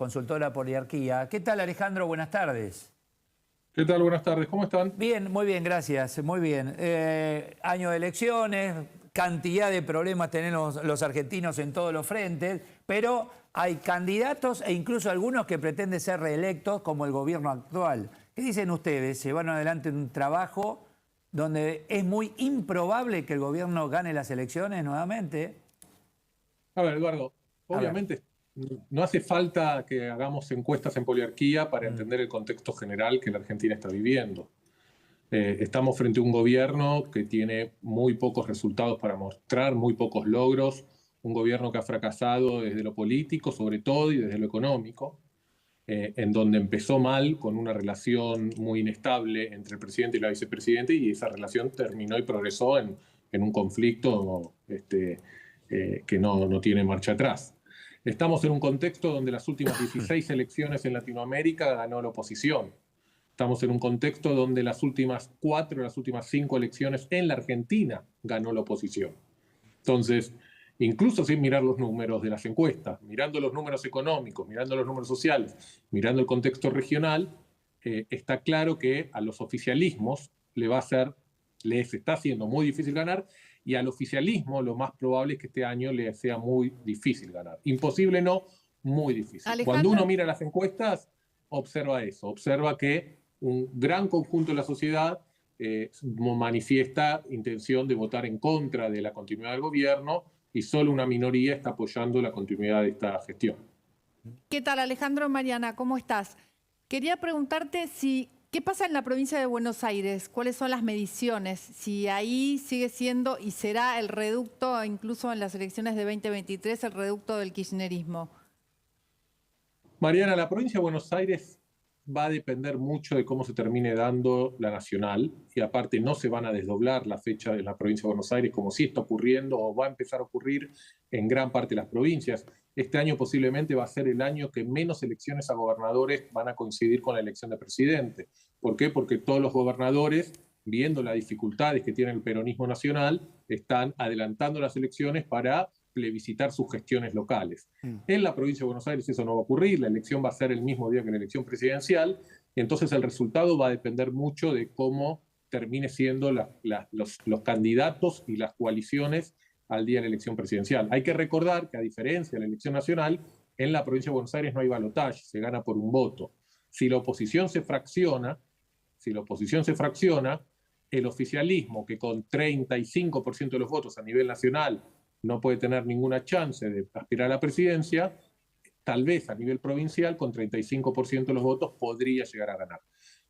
consultora Poliarquía. ¿Qué tal, Alejandro? Buenas tardes. ¿Qué tal? Buenas tardes. ¿Cómo están? Bien, muy bien, gracias. Muy bien. Año de elecciones, cantidad de problemas tenemos los argentinos en todos los frentes, pero hay candidatos e incluso algunos que pretenden ser reelectos, como el gobierno actual. ¿Qué dicen ustedes? ¿Se van adelante en un trabajo donde es muy improbable que el gobierno gane las elecciones nuevamente? A ver, Eduardo, A ver. obviamente no hace falta que hagamos encuestas en Poliarquía para entender el contexto general que la Argentina está viviendo. Estamos frente a un gobierno que tiene muy pocos resultados para mostrar, muy pocos logros, un gobierno que ha fracasado desde lo político, sobre todo, y desde lo económico, en donde empezó mal con una relación muy inestable entre el presidente y la vicepresidenta, y esa relación terminó y progresó en un conflicto que no tiene marcha atrás. Estamos en un contexto donde las últimas 16 elecciones en Latinoamérica ganó la oposición. Estamos en un contexto donde las últimas 4, las últimas 5 elecciones en la Argentina ganó la oposición. Entonces, incluso sin mirar los números de las encuestas, mirando los números económicos, mirando los números sociales, mirando el contexto regional, está claro que a los oficialismos les está haciendo muy difícil ganar, y al oficialismo lo más probable es que este año le sea muy difícil ganar. Imposible no, muy difícil. Cuando Alejandro, uno mira las encuestas, observa eso, observa que un gran conjunto de la sociedad manifiesta intención de votar en contra de la continuidad del gobierno, y solo una minoría está apoyando la continuidad de esta gestión. ¿qué tal, Alejandro? Mariana, ¿cómo estás? Quería preguntarte ¿qué pasa en la provincia de Buenos Aires? ¿Cuáles son las mediciones? Si ahí sigue siendo y será el reducto, incluso en las elecciones de 2023, el reducto del kirchnerismo. Mariana, la provincia de Buenos Aires va a depender mucho de cómo se termine dando la nacional, y aparte no se van a desdoblar la fecha de la provincia de Buenos Aires como sí está ocurriendo o va a empezar a ocurrir en gran parte de las provincias. Este año posiblemente va a ser el año que menos elecciones a gobernadores van a coincidir con la elección de presidente. ¿Por qué? Porque todos los gobernadores, viendo las dificultades que tiene el peronismo nacional, están adelantando las elecciones para plebiscitar sus gestiones locales. En la provincia de Buenos Aires eso no va a ocurrir, la elección va a ser el mismo día que la elección presidencial, entonces el resultado va a depender mucho de cómo termine siendo los candidatos y las coaliciones al día de la elección presidencial. Hay que recordar que, a diferencia de la elección nacional, en la provincia de Buenos Aires no hay balotaje, se gana por un voto. Si la oposición se fracciona, el oficialismo, que con 35% de los votos a nivel nacional no puede tener ninguna chance de aspirar a la presidencia, tal vez a nivel provincial, con 35% de los votos, podría llegar a ganar.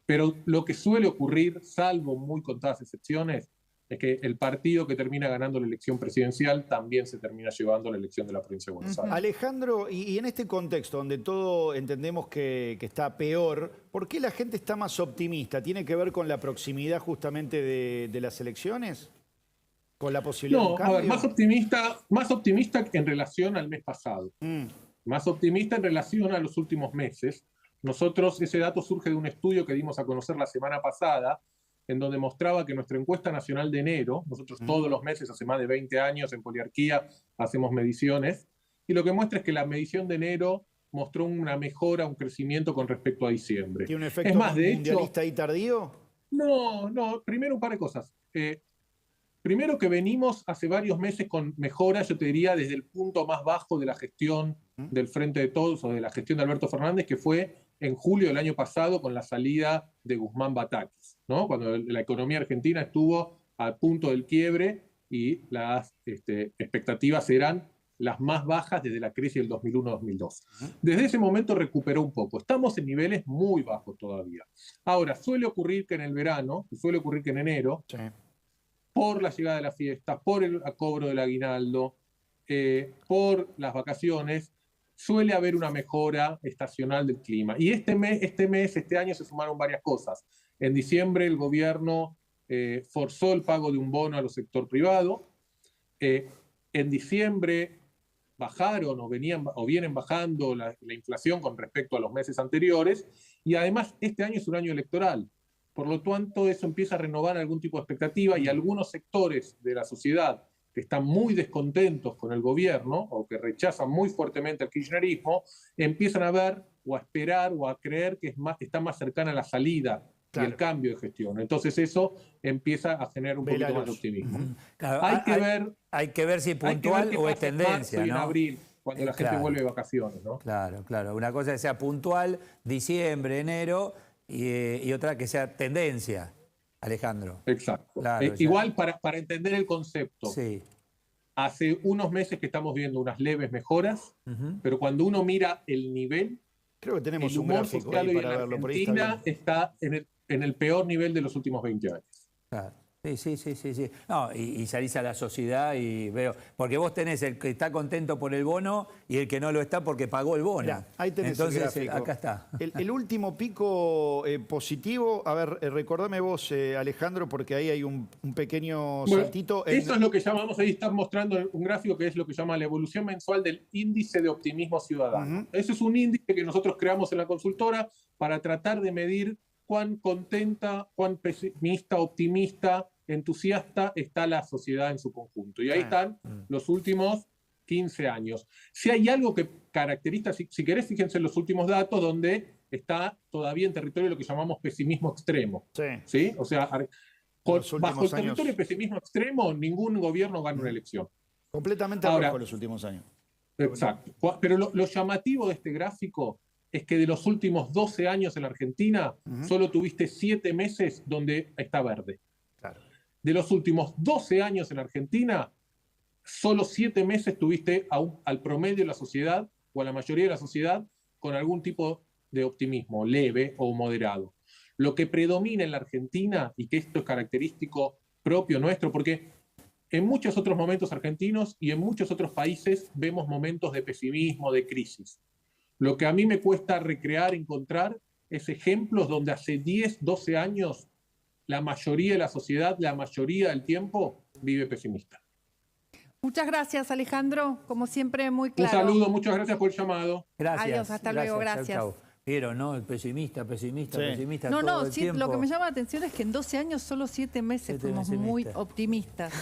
Pero lo que suele ocurrir, salvo muy contadas excepciones, es que el partido que termina ganando la elección presidencial también se termina llevando la elección de la provincia de Buenos Aires. Alejandro, y en este contexto donde todo entendemos que está peor, ¿por qué la gente está más optimista? ¿Tiene que ver con la proximidad justamente de las elecciones? ¿Con la posibilidad de un cambio? A ver, más optimista en relación al mes pasado. Más optimista en relación a los últimos meses. Nosotros, ese dato surge de un estudio que dimos a conocer la semana pasada, en donde mostraba que nuestra encuesta nacional de enero, nosotros todos los meses, hace más de 20 años en Poliarquía, hacemos mediciones, y lo que muestra es que la medición de enero mostró una mejora, un crecimiento con respecto a diciembre. ¿Tiene un efecto es más, de mundialista hecho, y tardío? No, primero un par de cosas. Primero, que venimos hace varios meses con mejoras, yo te diría, desde el punto más bajo de la gestión del Frente de Todos, o de la gestión de Alberto Fernández, que fue en julio del año pasado con la salida de Guzmán Batakis, ¿no? Cuando la economía argentina estuvo al punto del quiebre y las expectativas eran las más bajas desde la crisis del 2001-2002. Desde ese momento recuperó un poco. Estamos en niveles muy bajos todavía. Ahora, suele ocurrir que en el verano, suele ocurrir que en enero, sí, por la llegada de las fiestas, por el cobro del aguinaldo, por las vacaciones, suele haber una mejora estacional del clima. Y este año se sumaron varias cosas. En diciembre el gobierno forzó el pago de un bono al sector privado. En diciembre bajaron o vienen bajando la inflación con respecto a los meses anteriores. Y además este año es un año electoral. Por lo tanto, eso empieza a renovar algún tipo de expectativa, y algunos sectores de la sociedad que que están muy descontentos con el gobierno o que rechazan muy fuertemente el kirchnerismo, empiezan a ver o a esperar o a creer que está más cercana a la salida y el cambio de gestión. Entonces eso empieza a generar un poquito más de optimismo. Claro, hay que ver si es puntual o es tendencia, en ¿no? abril, cuando la gente vuelve de vacaciones, ¿no? Claro, claro. Una cosa es que sea puntual, diciembre, enero, y otra que sea tendencia, Alejandro. Exacto. Claro, igual para entender el concepto. Sí. Hace unos meses que estamos viendo unas leves mejoras, pero cuando uno mira el nivel, Creo que tenemos el un humor gráfico social ahí hoy en para la verlo. Por ahí está Argentina bien. está en el peor nivel de los últimos 20 años. Claro. Sí. No, y salís a la sociedad y veo. Porque vos tenés el que está contento por el bono y el que no lo está porque pagó el bono. Mirá, ahí tenés Entonces, el gráfico. acá está. El último pico positivo, a ver, recordame vos, Alejandro, porque ahí hay un pequeño saltito. Eso es lo que llamamos, ahí están mostrando un gráfico que es lo que llama la evolución mensual del índice de optimismo ciudadano. Eso es un índice que nosotros creamos en la consultora para tratar de medir cuán contenta, cuán pesimista, optimista, entusiasta está la sociedad en su conjunto. Y ahí están los últimos 15 años. Si hay algo que caracteriza, si querés, fíjense en los últimos datos, donde está todavía en territorio lo que llamamos pesimismo extremo. ¿Sí? O sea, bajo el territorio de pesimismo extremo, ningún gobierno gana una elección. Completamente rojo los últimos años. Exacto. Pero lo llamativo de este gráfico es que de los últimos 12 años en la Argentina, solo tuviste 7 meses donde está verde. Claro. De los últimos 12 años en Argentina, solo 7 meses tuviste al promedio de la sociedad o a la mayoría de la sociedad con algún tipo de optimismo, leve o moderado. Lo que predomina en la Argentina, y que esto es característico propio nuestro, porque en muchos otros momentos argentinos y en muchos otros países vemos momentos de pesimismo, de crisis. Lo que a mí me cuesta recrear, encontrar, es ejemplos donde hace 10, 12 años la mayoría de la sociedad, la mayoría del tiempo, vive pesimista. Muchas gracias, Alejandro. Como siempre, muy claro. Un saludo, muchas gracias por el llamado. Gracias. Adiós, hasta luego, gracias. Chau. Vieron, ¿no? El pesimista No, todo el tiempo. lo que me llama la atención es que en 12 años, solo 7 meses fuimos muy optimistas.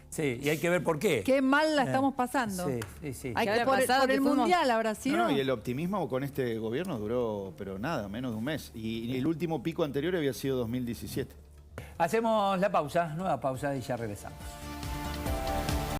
Sí, y hay que ver por qué. Qué mal la estamos pasando. Sí. Hay que por el Mundial ahora sí, ¿no? Y el optimismo con este gobierno duró, pero nada, menos de un mes. Y el último pico anterior había sido 2017. Hacemos la pausa, nueva pausa y ya regresamos.